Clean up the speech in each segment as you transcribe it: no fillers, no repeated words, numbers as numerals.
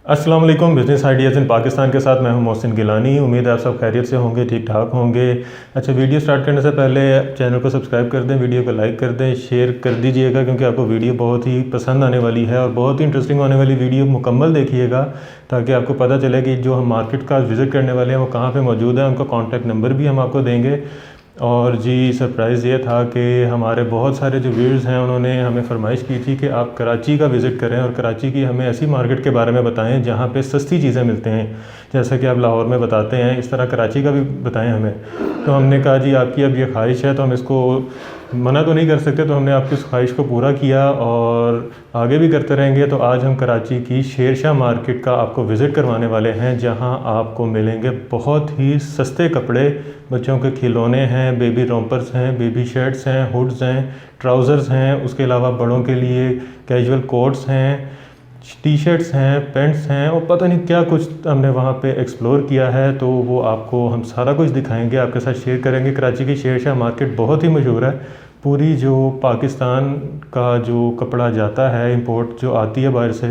अस्सलाम वालेकुम। Business ideas इन पाकिस्तान के साथ मैं हूं मोहसिन गिलानी। उम्मीद है आप सब खैरियत से होंगे, ठीक ठाक होंगे। अच्छा, वीडियो स्टार्ट करने से पहले चैनल को सब्सक्राइब कर दें, वीडियो को लाइक कर दें, शेयर कर दीजिएगा क्योंकि आपको वीडियो बहुत ही पसंद आने वाली है और बहुत ही इंटरेस्टिंग होने वाली वीडियो मुकम्मल देखिएगा ताकि आपको पता चले कि जो हम मार्केट का विज़िट करने वाले हैं वो कहाँ पर मौजूद है। उनका कॉन्टैक्ट नंबर भी हम आपको देंगे। और जी, सरप्राइज़ ये था कि हमारे बहुत सारे जो व्यूअर्स हैं उन्होंने हमें फरमाइश की थी कि आप कराची का विज़िट करें और कराची की हमें ऐसी मार्केट के बारे में बताएं जहां पे सस्ती चीज़ें मिलते हैं। जैसा कि आप लाहौर में बताते हैं, इस तरह कराची का भी बताएं हमें। तो हमने कहा जी, आपकी अब ये ख्वाहिश है तो हम इसको मना तो नहीं कर सकते, तो हमने आपकी उस ख्वाहिश को पूरा किया और आगे भी करते रहेंगे। तो आज हम कराची की शेरशाह मार्केट का आपको विज़िट करवाने वाले हैं जहां आपको मिलेंगे बहुत ही सस्ते कपड़े। बच्चों के खिलौने हैं, बेबी रोम्पर्स हैं, बेबी शर्ट्स हैं, हुड्स हैं, ट्राउज़र्स हैं। उसके अलावा बड़ों के लिए कैजुअल कोट्स हैं, टी शर्ट्स हैं, पेंट्स हैं और पता नहीं क्या कुछ हमने वहाँ पे एक्सप्लोर किया है। तो वो आपको हम सारा कुछ दिखाएंगे, आपके साथ शेयर करेंगे। कराची की शेरशाह मार्केट बहुत ही मशहूर है। पूरी जो पाकिस्तान का जो कपड़ा जाता है, इंपोर्ट जो आती है बाहर से,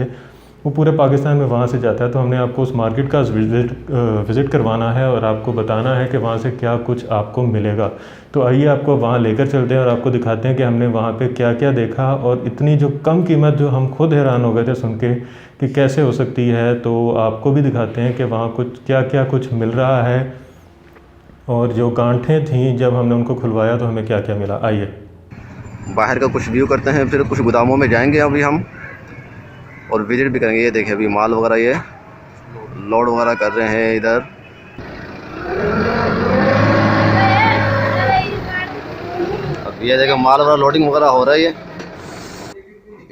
वो पूरे पाकिस्तान में वहाँ से जाता है। तो हमने आपको उस मार्केट का विज़िट करवाना है और आपको बताना है कि वहाँ से क्या कुछ आपको मिलेगा। तो आइए आपको वहाँ लेकर चलते हैं और आपको दिखाते हैं कि हमने वहाँ पे क्या क्या देखा और इतनी जो कम कीमत, जो हम खुद हैरान हो गए थे सुन के कि कैसे हो सकती है। तो आपको भी दिखाते हैं कि वहाँ कुछ क्या क्या कुछ मिल रहा है और जो गांठें थीं जब हमने उनको खुलवाया तो हमें क्या क्या मिला। आइए बाहर का कुछ व्यू करते हैं, फिर कुछ गोदामों में जाएंगे अभी हम और विजिट भी करेंगे। ये देखिए अभी माल वगैरह ये लोड वगैरह कर रहे हैं इधर। अब ये देखिए माल वगैरह लोडिंग वगैरह हो रहा है।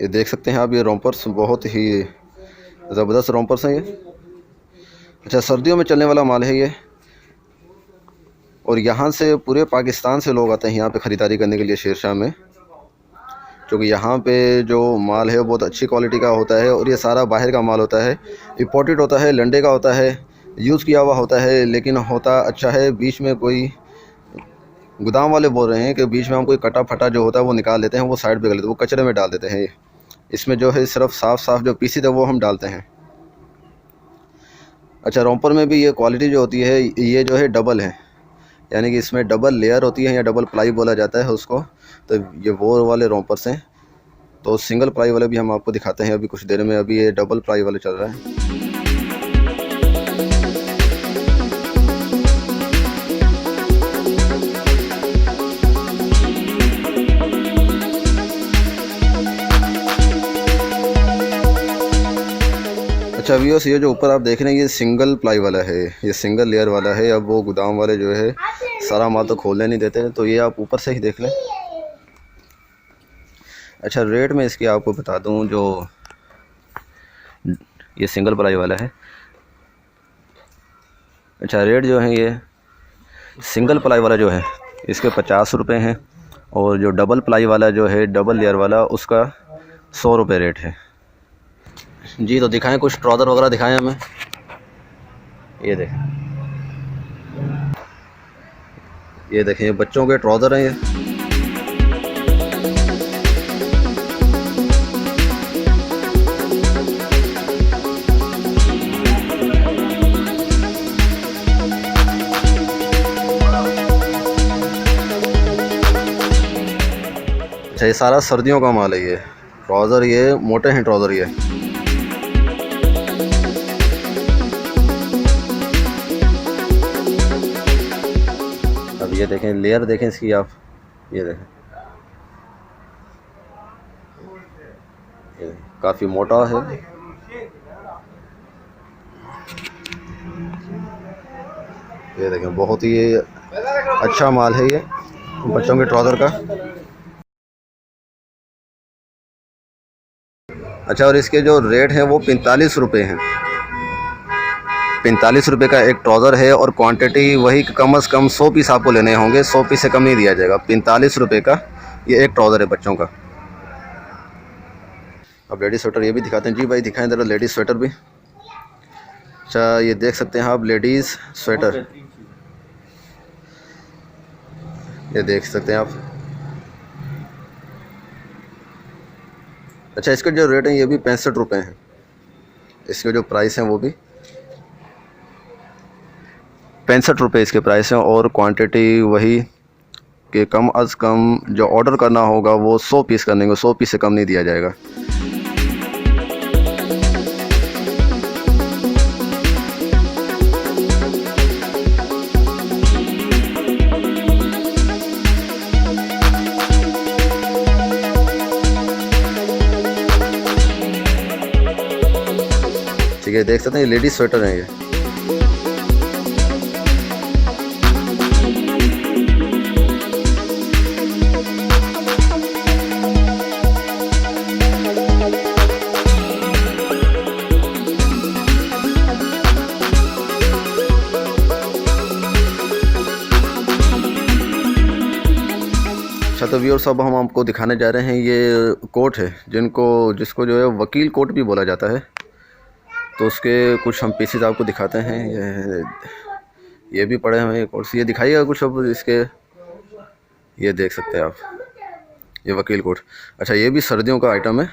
ये देख सकते हैं आप, ये रोम्पर्स बहुत ही ज़बरदस्त रोम्पर्स हैं ये। अच्छा, सर्दियों में चलने वाला माल है ये और यहाँ से पूरे पाकिस्तान से लोग आते हैं यहाँ पे ख़रीदारी करने के लिए शेरशाह में, क्योंकि यहाँ पे जो माल है वो बहुत अच्छी क्वालिटी का होता है और ये सारा बाहर का माल होता है, इंपोर्टेड होता है, लंडे का होता है, यूज़ किया हुआ होता है, लेकिन होता अच्छा है। बीच में कोई गोदाम वाले बोल रहे हैं कि बीच में हम कोई कटा फटा जो होता है वो निकाल लेते हैं, वो साइड पे कर लेते हैं, वो कचरे में डाल देते हैं। इसमें जो है सिर्फ साफ़ जो पीसी थे वो हम डालते हैं। अच्छा, रोम्पर में भी ये क्वालिटी जो होती है ये जो है डबल है, यानी कि इसमें डबल लेयर होती है या डबल प्लाई बोला जाता है उसको। तो ये वो वाले रोम्पर्स हैं। तो सिंगल प्लाई वाले भी हम आपको दिखाते हैं अभी कुछ देर में। अभी ये डबल प्लाई वाले चल रहा है। अच्छा व्यूअर्स, ये जो ऊपर आप देख रहे हैं ये सिंगल प्लाई वाला है, ये सिंगल लेयर वाला है। अब वो गोदाम वाले जो है सारा माल तो खोलने नहीं देते, तो ये आप ऊपर से ही देख लें। अच्छा, रेट में इसकी आपको बता दूं, जो ये सिंगल प्लाई वाला है, अच्छा रेट जो है ये सिंगल प्लाई वाला जो है इसके 50 रुपये हैं और जो डबल प्लाई वाला जो है, डबल लेयर वाला, उसका 100 रुपये रेट है जी। तो दिखाएं कुछ ट्राउज़र वगैरह दिखाएं हमें। ये देखें ये बच्चों के ट्राउज़र हैं ये। अच्छा, ये सारा सर्दियों का माल है ये ट्राउज़र, ये मोटे हैं ट्राउज़र ये। अब ये देखें लेयर, देखें इसकी आप, ये देखें ये काफ़ी मोटा है। ये देखें बहुत ही अच्छा माल है ये बच्चों के ट्राउज़र का। अच्छा, और इसके जो रेट हैं वो 45 रुपये हैं। 45 रुपये का एक ट्राउज़र है और क्वांटिटी वही कम से कम 100 पीस आपको लेने होंगे, 100 पीस से कम नहीं दिया जाएगा। 45 रुपये का ये एक ट्राउज़र है बच्चों का। अब लेडीज़ स्वेटर ये भी दिखाते हैं जी भाई, दिखाएं ज़रा लेडीज़ स्वेटर भी। अच्छा, ये देख सकते हैं आप लेडीज़ स्वेटर, ये देख सकते हैं आप। अच्छा, इसका जो रेट है ये भी 65 रुपये हैं। इसके जो प्राइस हैं वो भी 65 रुपये इसके प्राइस हैं, और क्वांटिटी वही कि कम अज़ कम जो ऑर्डर करना होगा वो 100 पीस करने को, 100 पीस से कम नहीं दिया जाएगा। ठीक है, देख सकते हैं ये लेडीज स्वेटर हैं ये। अच्छा तो व्यूअर्स, अब हम आपको दिखाने जा रहे हैं ये कोट है जिसको जो है वकील कोट भी बोला जाता है। तो उसके कुछ हम पीसेस आपको दिखाते हैं। ये भी पड़े हुए हैं एक और से, ये दिखाइएगा कुछ अब इसके। ये देख सकते हैं आप, ये वकील कोट। अच्छा ये भी सर्दियों का आइटम है।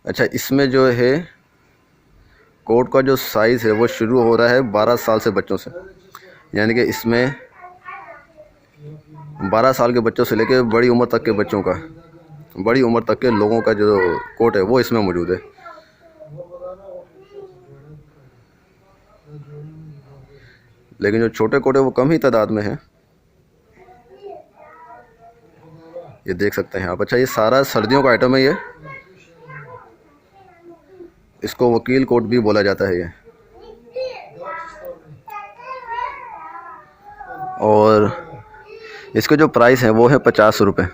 अच्छा इसमें जो है कोट का जो साइज़ है वो शुरू हो रहा है 12 साल से बच्चों से, यानी कि इसमें 12 साल के बच्चों से लेकर बड़ी उम्र तक के बच्चों का, बड़ी उम्र तक के लोगों का जो कोट है वो इसमें मौजूद है। लेकिन जो छोटे कोट है वो कम ही तादाद में है, ये देख सकते हैं आप। अच्छा ये सारा सर्दियों का आइटम है ये, इसको वकील कोट भी बोला जाता है ये। और इसके जो प्राइस है वो है 50 रुपये।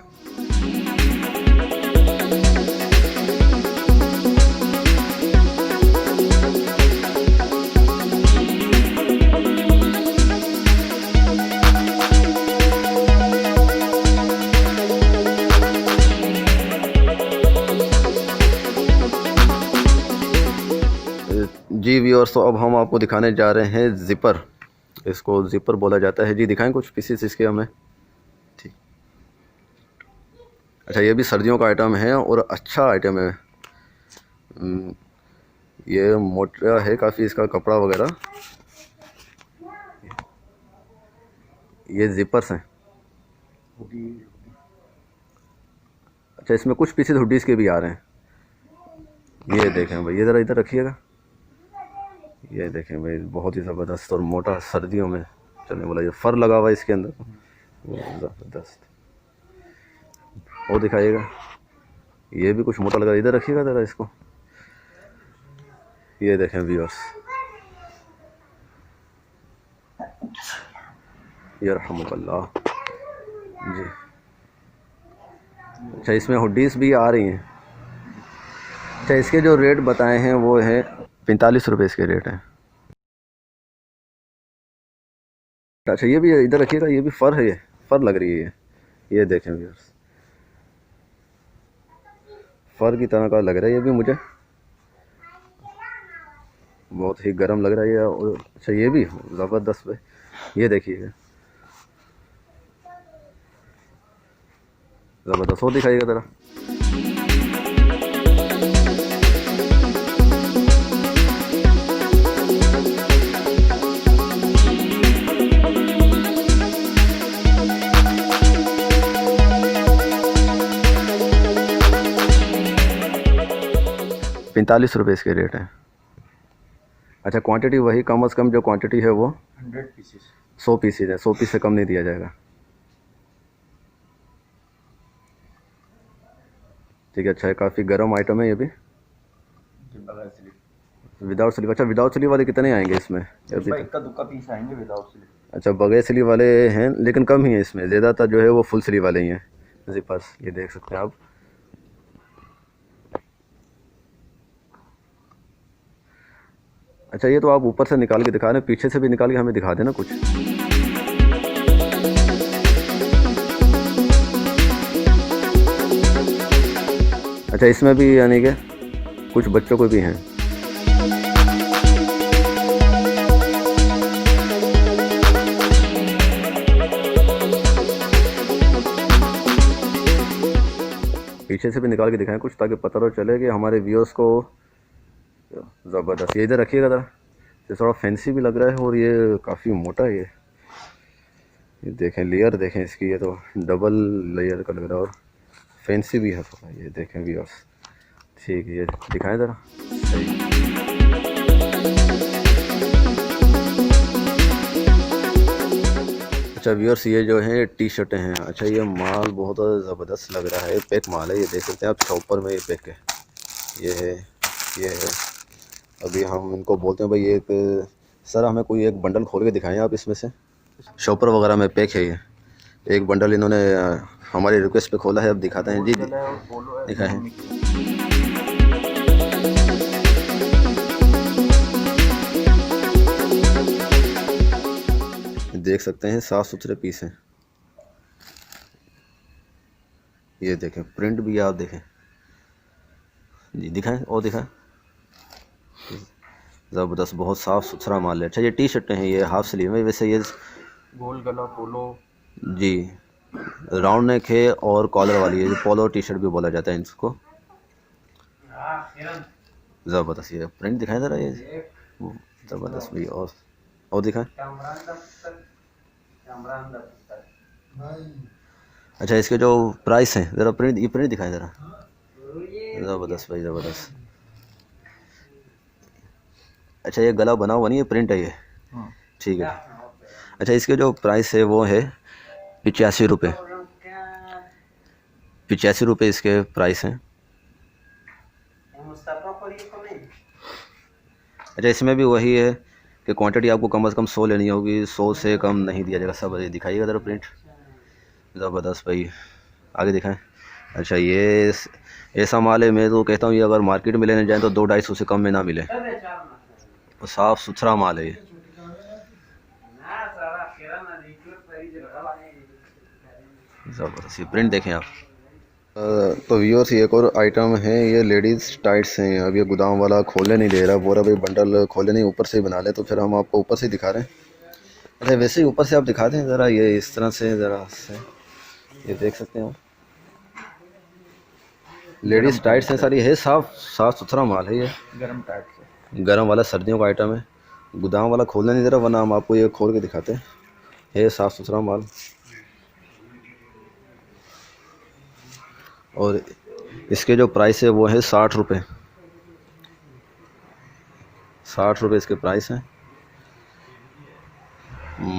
जी व्यूअर्स, तो अब हम आपको दिखाने जा रहे हैं ज़िपर। इसको ज़िपर बोला जाता है जी। दिखाएं कुछ पीसेस इसके हमें। ठीक, अच्छा ये भी सर्दियों का आइटम है और अच्छा आइटम है। ये मोटा है काफ़ी इसका कपड़ा वगैरह। ये ज़िपर्स हैं। अच्छा इसमें कुछ पीसेस हुडीज़ के भी आ रहे हैं। ये देखें भाई, ये ज़रा इधर रखिएगा। ये देखें भाई, बहुत ही ज़बरदस्त और मोटा सर्दियों में चलने वाला। ये फर लगा हुआ है इसके अंदर, ज़बरदस्त। वो दिखाइएगा, ये भी कुछ मोटा लगा। इधर रखिएगा ज़रा इसको। ये देखें व्यूअर्स, यरहमुकल्लाह जी। अच्छा इसमें हुडीज़ भी आ रही हैं। अच्छा इसके जो रेट बताए हैं वो है 45 रुपये इसके रेट हैं। अच्छा ये भी इधर रखिएगा, ये भी फ़र है, ये फ़र लग रही है। ये देखें व्यूअर्स, फ़र की तरह का लग रहा है ये भी मुझे, बहुत ही गर्म लग रहा है ये। अच्छा ये भी ज़बरदस्त है, ये देखिएगा ज़बरदस्त। वो दिखाइएगा ज़रा। ₹45 इसके रेट हैं। अच्छा क्वांटिटी वही, कम से कम जो क्वांटिटी है वो 100 पीसेस, 100 पीसेज है। 100 पीस से कम नहीं दिया जाएगा। ठीक है, अच्छा है, काफ़ी गर्म आइटम है ये भी। Without sleeve. अच्छा विदाउट स्लीव वाले कितने आएंगे इसमें? इक्का दुक्का पीस आएंगे विदाउट स्लीव। अच्छा बगैर स्लीव वाले हैं लेकिन कम ही है इसमें, ज़्यादातर जो है वो फुल स्लीव वाले ही हैं ज़िपर्स। ये देख सकते हैं आप। अच्छा ये तो आप ऊपर से निकाल के दिखा रहे हैं, पीछे से भी निकाल के हमें दिखा देना कुछ। अच्छा इसमें भी यानी कि कुछ बच्चों को भी हैं। पीछे से भी निकाल के दिखाएं कुछ, ताकि पता तो चले कि हमारे व्यूअर्स को ज़बरदस्त। ये इधर रखिएगा ज़रा, ये थोड़ा फैंसी भी लग रहा है और ये काफ़ी मोटा है ये देखें, लेयर देखें इसकी, ये तो डबल लेयर का लग रहा है और फैंसी भी है थोड़ा। ये देखें व्यूअर्स, ठीक है, ये दिखाएं ज़रा। सही। अच्छा व्यूअर्स, ये जो है टी शर्टें हैं। अच्छा ये माल बहुत ज़बरदस्त लग रहा है, पैक माल है, ये देख सकते हैं आप, शॉपर में ये पैक है, ये है, ये है। अभी हम इनको बोलते हैं भाई एक, सर हमें कोई एक बंडल खोल के दिखाएं आप इसमें से, शॉपर वगैरह में पैक है ये। एक बंडल इन्होंने हमारी रिक्वेस्ट पे खोला है, अब दिखाते हैं जी, दिखाएं। देख सकते हैं साफ़ सुथरे पीस हैं, ये देखें, प्रिंट भी आप देखें जी, दिखाएं और दिखाएं, ज़बरदस्त, बहुत साफ़ सुथरा माल है। अच्छा ये टी शर्टें हैं, ये हाफ स्लीव में, वैसे ये गोल गला पोलो जी राउंड नेक है और कॉलर वाली है, जो पोलो टी शर्ट भी बोला जाता है इसको। ज़बरदस्त, ये प्रिंट दिखाएं ज़रा, ये ज़बरदस्त भी, और दिखाएं। अच्छा इसके जो प्राइस हैं ज़रा प्रिंट, ये प्रिंट दिखाएं ज़रा, ज़बरदस्त भाई ज़बरदस्त। अच्छा ये गला बना हुआ नहीं, ये प्रिंट है ये, ठीक है। अच्छा इसके जो प्राइस है वो है 85 रुपये, 85 रुपये इसके प्राइस हैं। अच्छा इसमें भी वही है कि क्वांटिटी आपको कम से कम 100 लेनी होगी, 100 से कम नहीं दिया जाएगा। सब दिखाइएगा ज़रा प्रिंट, ज़बरदस्त भाई, आगे दिखाएं। अच्छा ये ऐसा माल है, मैं तो कहता हूँ ये अगर मार्केट में लेने जाएं तो 200-250 से कम में ना मिले, तो साफ़ सुथरा माल है ये। ज़बरदस्त, ये प्रिंट देखें आप। तो व्यूअर्स ये एक और आइटम है, ये लेडीज़ टाइट्स हैं। अब ये गोदाम वाला खोलने नहीं दे रहा, बोला भाई बंडल खोले नहीं, ऊपर से ही बना ले, तो फिर हम आपको ऊपर से ही दिखा रहे हैं। अच्छा वैसे ही ऊपर से आप दिखा दें ज़रा, ये इस तरह से ज़रा से, ये देख सकते हैं आप, लेडीज़ टाइट्स हैं सारी, है साफ़ सुथरा माल है ये, गरम टाइट से, गरम वाला सर्दियों का आइटम है। गोदाम वाला खोलने नहीं दे रहा, वरना हम आपको ये खोल के दिखाते हैं, है साफ़ सुथरा माल। और इसके जो प्राइस है वो है 60 रुपये, 60 रुपये इसके प्राइस हैं।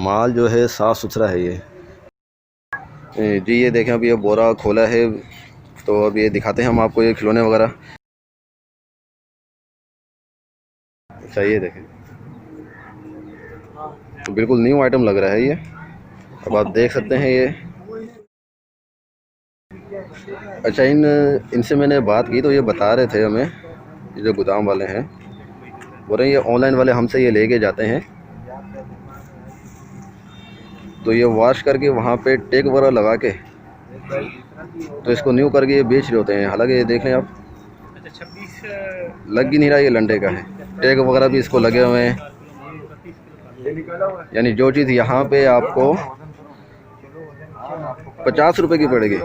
माल जो है साफ़ सुथरा है ये जी। ये देखें, अब ये बोरा खोला है, तो अब ये दिखाते हैं हम आपको, ये खिलौने वगैरह। अच्छा ये देखें, तो बिल्कुल न्यू आइटम लग रहा है ये, अब आप देख सकते हैं ये। अच्छा इनसे मैंने बात की तो ये बता रहे थे हमें, ये जो गोदाम वाले हैं बोल रहे हैं ये ऑनलाइन वाले हमसे ये लेके जाते हैं, तो ये वॉश करके वहाँ पे टैग वगैरह लगा के तो इसको न्यू करके ये बेच रहे होते हैं। हालांकि ये देख लें आप, लग ही नहीं रहा ये लंडे का है, टैग वगैरह भी इसको लगे हुए हैं। यानी जो चीज़ यहाँ पे आपको 50 रुपये की पड़ेगी,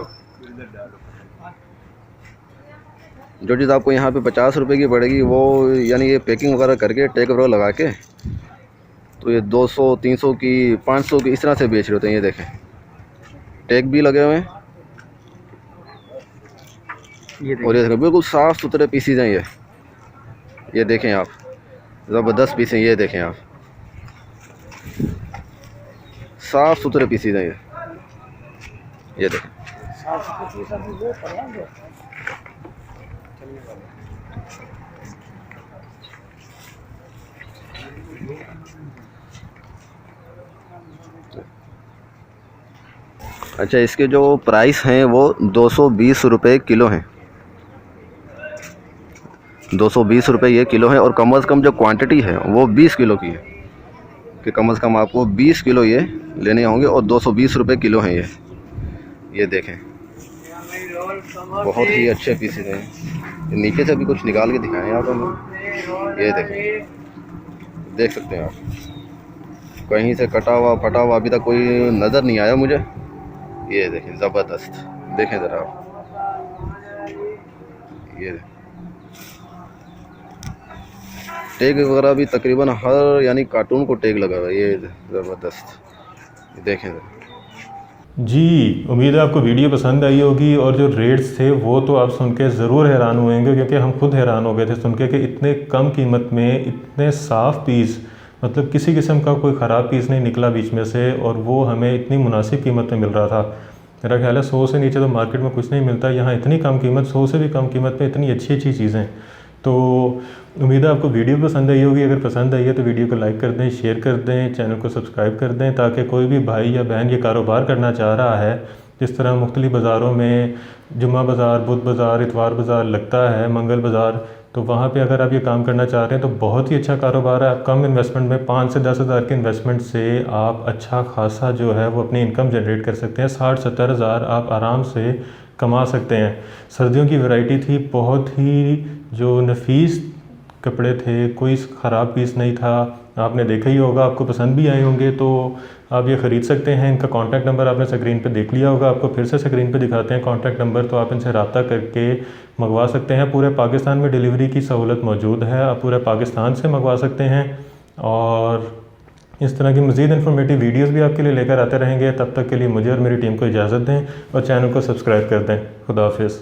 जो चीज़ आपको यहाँ पे 50 रुपये की पड़ेगी, वो यानी ये पैकिंग वगैरह करके टैग वगैरह लगा के तो ये 200, 300 की, 500 की, इस तरह से बेच रहे होते हैं। ये देखें टैग भी लगे हुए हैं, और ये देखें बिल्कुल साफ़ सुथरे पीसीज हैं ये देखें आप, ज़बरदस्त पीस हैं, ये देखें आप, साफ़ सुथरे पीसीज हैं ये देखें। अच्छा इसके जो प्राइस हैं वो 220 रुपये किलो हैं, 220 रुपये ये किलो है। और कम से कम जो क्वांटिटी है वो 20 किलो की है, कि कम से कम आपको 20 किलो ये लेने होंगे, और 220 रुपये किलो हैं ये देखें, बहुत ही अच्छे पीसेस हैं। नीचे से भी कुछ निकाल के दिखाएं आप हमें, ये देखें, देख सकते हैं आप, कहीं से कटा हुआ फटा हुआ अभी तक कोई नज़र नहीं आया मुझे। ये देखें ज़बरदस्त, देखें ज़रा आप, ये टैग वगैरह भी तकरीबन हर यानी कार्टून को टैग लगा हुआ है, ये ज़बरदस्त। देखें जी, उम्मीद है आपको वीडियो पसंद आई होगी। और जो रेट्स थे वो तो आप सुन के ज़रूर हैरान हुएंगे, क्योंकि हम खुद हैरान हो गए थे सुन के कि इतने कम कीमत में इतने साफ़ पीस, मतलब किसी किस्म का कोई ख़राब पीस नहीं निकला बीच में से, और वो हमें इतनी मुनासिब कीमत में मिल रहा था। मेरा ख्याल है 100 से नीचे तो मार्केट में कुछ नहीं मिलता, यहाँ इतनी कम कीमत, 100 से भी कम कीमत में इतनी अच्छी अच्छी चीज़ें। तो उम्मीद है आपको वीडियो पसंद आई होगी। अगर पसंद आई है तो वीडियो को लाइक कर दें, शेयर कर दें, चैनल को सब्सक्राइब कर दें, ताकि कोई भी भाई या बहन ये कारोबार करना चाह रहा है, जिस तरह मुख्तलिफ बाज़ारों में जुम्मा बाज़ार, बुध बाज़ार, इतवार बाज़ार लगता है, मंगल बाज़ार, तो वहाँ पे अगर आप ये काम करना चाह रहे हैं तो बहुत ही अच्छा कारोबार है। आप कम इन्वेस्टमेंट में 5 से 10 हज़ार के इन्वेस्टमेंट से आप अच्छा खासा जो है वो अपनी इनकम जनरेट कर सकते हैं। 60-70 हज़ार आप आराम से कमा सकते हैं। सर्दियों की वैरायटी थी, बहुत ही जो नफीस कपड़े थे, कोई ख़राब पीस नहीं था। आपने देखा ही होगा, आपको पसंद भी आए होंगे, तो आप ये ख़रीद सकते हैं। इनका कॉन्टैक्ट नंबर आपने स्क्रीन पे देख लिया होगा, आपको फिर से स्क्रीन पे दिखाते हैं कॉन्टैक्ट नंबर, तो आप इनसे रब्ता करके मंगवा सकते हैं। पूरे पाकिस्तान में डिलीवरी की सहूलत मौजूद है, आप पूरे पाकिस्तान से मंगवा सकते हैं। और इस तरह की मज़ीद इन्फॉर्मेटिव वीडियोज़ भी आपके लिए लेकर आते रहेंगे। तब तक के लिए मुझे और मेरी टीम को इजाज़त दें और चैनल को सब्सक्राइब कर दें। खुदा हाफिज़।